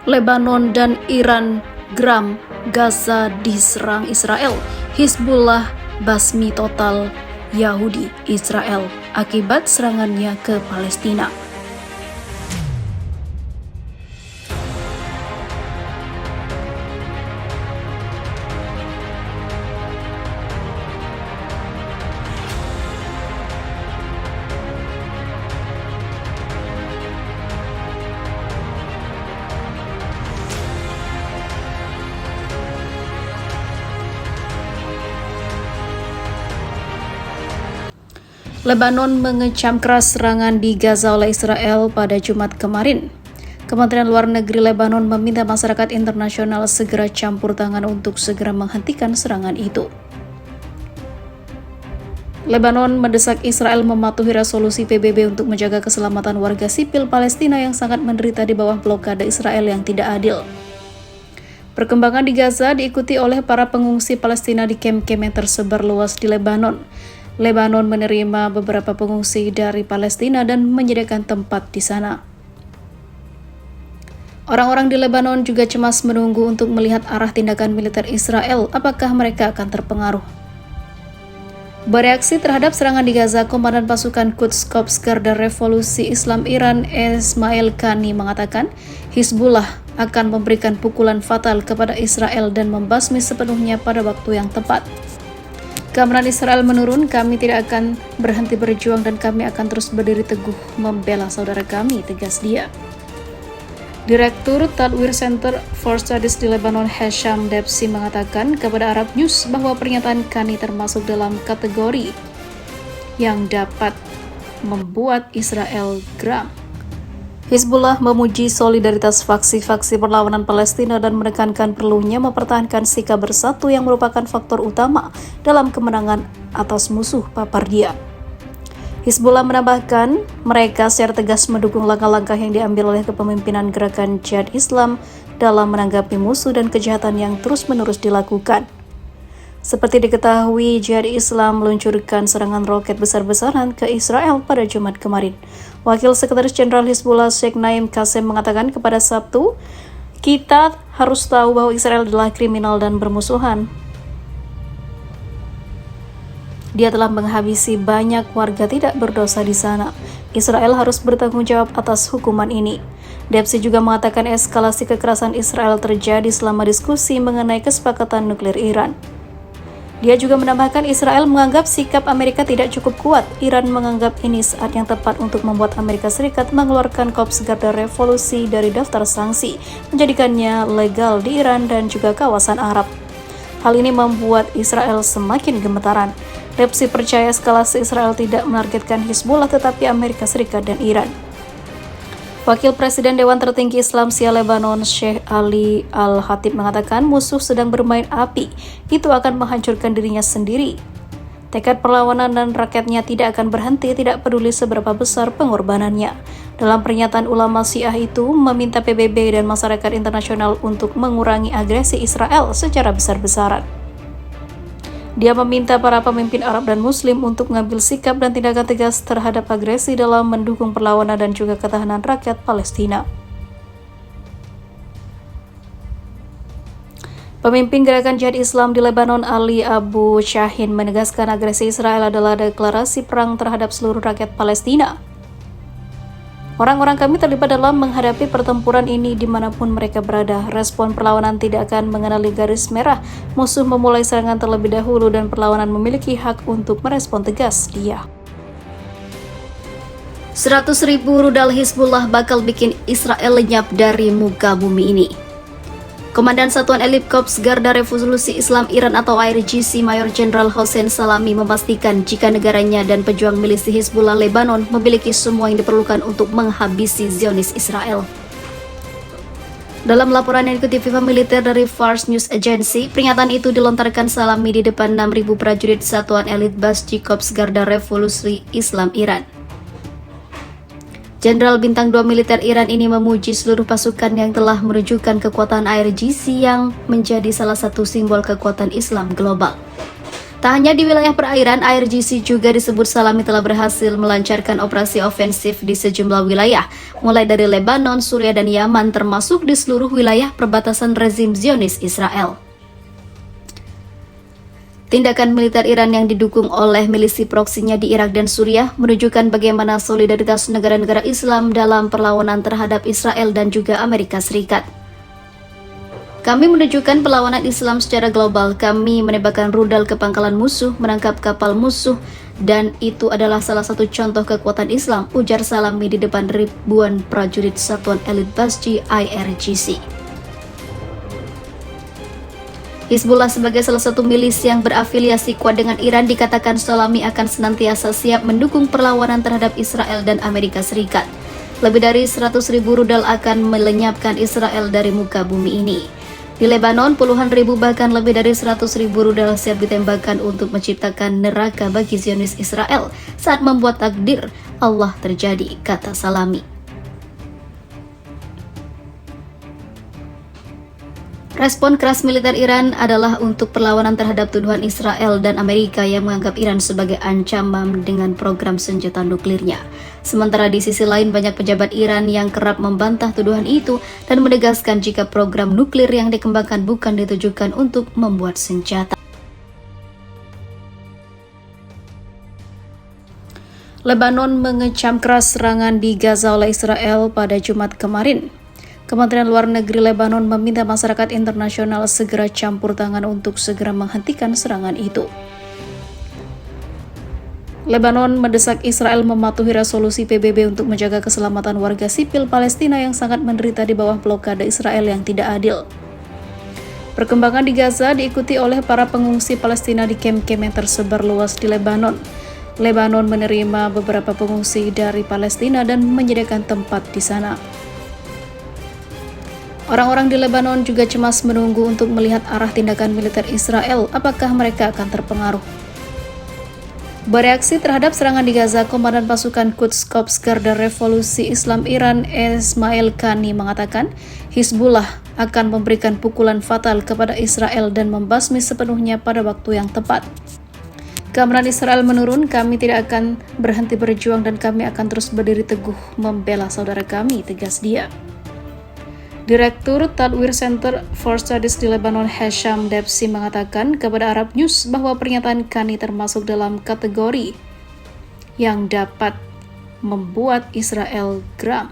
Lebanon dan Iran geram, Gaza diserang Israel, Hizbullah basmi total Yahudi Israel akibat serangannya ke Palestina. Lebanon mengecam keras serangan di Gaza oleh Israel pada Jumat kemarin. Kementerian Luar Negeri Lebanon meminta masyarakat internasional segera campur tangan untuk segera menghentikan serangan itu. Lebanon mendesak Israel mematuhi resolusi PBB untuk menjaga keselamatan warga sipil Palestina yang sangat menderita di bawah blokade Israel yang tidak adil. Perkembangan di Gaza diikuti oleh para pengungsi Palestina di kamp-kamp yang tersebar luas di Lebanon. Lebanon menerima beberapa pengungsi dari Palestina dan menyediakan tempat di sana. Orang-orang di Lebanon juga cemas menunggu untuk melihat arah tindakan militer Israel, apakah mereka akan terpengaruh. Bereaksi terhadap serangan di Gaza, Komandan Pasukan Quds Corps Garda Revolusi Islam Iran Esmail Qani mengatakan Hizbullah akan memberikan pukulan fatal kepada Israel dan membasmi sepenuhnya pada waktu yang tepat. Keamanan Israel menurun, kami tidak akan berhenti berjuang dan kami akan terus berdiri teguh membela saudara kami, tegas dia. Direktur Tadwir Center for Studies di Lebanon Hesham Debsi mengatakan kepada Arab News bahwa pernyataan Qani termasuk dalam kategori yang dapat membuat Israel geram. Hizbullah memuji solidaritas faksi-faksi perlawanan Palestina dan menekankan perlunya mempertahankan sikap bersatu yang merupakan faktor utama dalam kemenangan atas musuh, papar dia. Hizbullah menambahkan mereka secara tegas mendukung langkah-langkah yang diambil oleh kepemimpinan gerakan Jihad Islam dalam menanggapi musuh dan kejahatan yang terus-menerus dilakukan. Seperti diketahui, Jihad Islam meluncurkan serangan roket besar-besaran ke Israel pada Jumat kemarin. Wakil Sekretaris Jenderal Hizbullah Sheikh Naim Qassem mengatakan kepada Sabtu, kita harus tahu bahwa Israel adalah kriminal dan bermusuhan. Dia telah menghabisi banyak warga tidak berdosa di sana. Israel harus bertanggung jawab atas hukuman ini. Debsi juga mengatakan eskalasi kekerasan Israel terjadi selama diskusi mengenai kesepakatan nuklir Iran. Dia juga menambahkan Israel menganggap sikap Amerika tidak cukup kuat. Iran menganggap ini saat yang tepat untuk membuat Amerika Serikat mengeluarkan Korps Garda Revolusi dari daftar sanksi, menjadikannya legal di Iran dan juga kawasan Arab. Hal ini membuat Israel semakin gemetaran. Debsi percaya eskalasi Israel tidak menargetkan Hizbullah tetapi Amerika Serikat dan Iran. Wakil Presiden Dewan Tertinggi Islam Syiah Lebanon, Sheikh Ali Al-Khatib mengatakan musuh sedang bermain api, itu akan menghancurkan dirinya sendiri. Tekad perlawanan dan rakyatnya tidak akan berhenti, tidak peduli seberapa besar pengorbanannya. Dalam pernyataan ulama Syiah itu meminta PBB dan masyarakat internasional untuk mengurangi agresi Israel secara besar-besaran. Dia meminta para pemimpin Arab dan Muslim untuk mengambil sikap dan tindakan tegas terhadap agresi dalam mendukung perlawanan dan juga ketahanan rakyat Palestina. Pemimpin gerakan Jihad Islam di Lebanon Ali Abu Shahin menegaskan agresi Israel adalah deklarasi perang terhadap seluruh rakyat Palestina. Orang-orang kami terlibat dalam menghadapi pertempuran ini dimanapun mereka berada. Respon perlawanan tidak akan mengenali garis merah. Musuh memulai serangan terlebih dahulu dan perlawanan memiliki hak untuk merespon tegas, dia. 100.000 rudal Hizbullah bakal bikin Israel lenyap dari muka bumi ini. Komandan Satuan Elit Korps Garda Revolusi Islam Iran atau IRGC Mayor Jenderal Hossein Salami memastikan jika negaranya dan pejuang milisi Hizbullah Lebanon memiliki semua yang diperlukan untuk menghabisi Zionis Israel. Dalam laporan yang diikuti FIFA Militer dari Fars News Agency, pernyataan itu dilontarkan Salami di depan 6.000 prajurit Satuan Elit Basji Korps Garda Revolusi Islam Iran. Jenderal Bintang 2 militer Iran ini memuji seluruh pasukan yang telah menunjukkan kekuatan IRGC yang menjadi salah satu simbol kekuatan Islam global. Tak hanya di wilayah perairan, IRGC juga disebut Salami telah berhasil melancarkan operasi ofensif di sejumlah wilayah, mulai dari Lebanon, Suriah, dan Yaman, termasuk di seluruh wilayah perbatasan rezim Zionis Israel. Tindakan militer Iran yang didukung oleh milisi proksinya di Irak dan Suriah menunjukkan bagaimana solidaritas negara-negara Islam dalam perlawanan terhadap Israel dan juga Amerika Serikat. Kami menunjukkan perlawanan Islam secara global. Kami menembakkan rudal ke pangkalan musuh, menangkap kapal musuh, dan itu adalah salah satu contoh kekuatan Islam, ujar Salami di depan ribuan prajurit Satuan Elit Basji IRGC. Hizbullah sebagai salah satu milis yang berafiliasi kuat dengan Iran, dikatakan Salami akan senantiasa siap mendukung perlawanan terhadap Israel dan Amerika Serikat. Lebih dari 100.000 rudal akan melenyapkan Israel dari muka bumi ini. Di Lebanon, puluhan ribu bahkan lebih dari 100.000 rudal siap ditembakkan untuk menciptakan neraka bagi Zionis Israel saat membuat takdir Allah terjadi, kata Salami. Respon keras militer Iran adalah untuk perlawanan terhadap tuduhan Israel dan Amerika yang menganggap Iran sebagai ancaman dengan program senjata nuklirnya. Sementara di sisi lain, banyak pejabat Iran yang kerap membantah tuduhan itu dan menegaskan jika program nuklir yang dikembangkan bukan ditujukan untuk membuat senjata. Lebanon mengecam keras serangan di Gaza oleh Israel pada Jumat kemarin. Kementerian Luar Negeri Lebanon meminta masyarakat internasional segera campur tangan untuk segera menghentikan serangan itu. Lebanon mendesak Israel mematuhi resolusi PBB untuk menjaga keselamatan warga sipil Palestina yang sangat menderita di bawah blokade Israel yang tidak adil. Perkembangan di Gaza diikuti oleh para pengungsi Palestina di kem-kem yang tersebar luas di Lebanon. Lebanon menerima beberapa pengungsi dari Palestina dan menyediakan tempat di sana. Orang-orang di Lebanon juga cemas menunggu untuk melihat arah tindakan militer Israel, apakah mereka akan terpengaruh. Bereaksi terhadap serangan di Gaza, Komandan Pasukan Quds Corps Garda Revolusi Islam Iran Ismail Qani mengatakan Hizbullah akan memberikan pukulan fatal kepada Israel dan membasmi sepenuhnya pada waktu yang tepat. Gambaran Israel menurun, kami tidak akan berhenti berjuang dan kami akan terus berdiri teguh membela saudara kami, tegas dia. Direktur Tadwir Center for Studies di Lebanon Hesham Debsi mengatakan kepada Arab News bahwa pernyataan Qani termasuk dalam kategori yang dapat membuat Israel geram.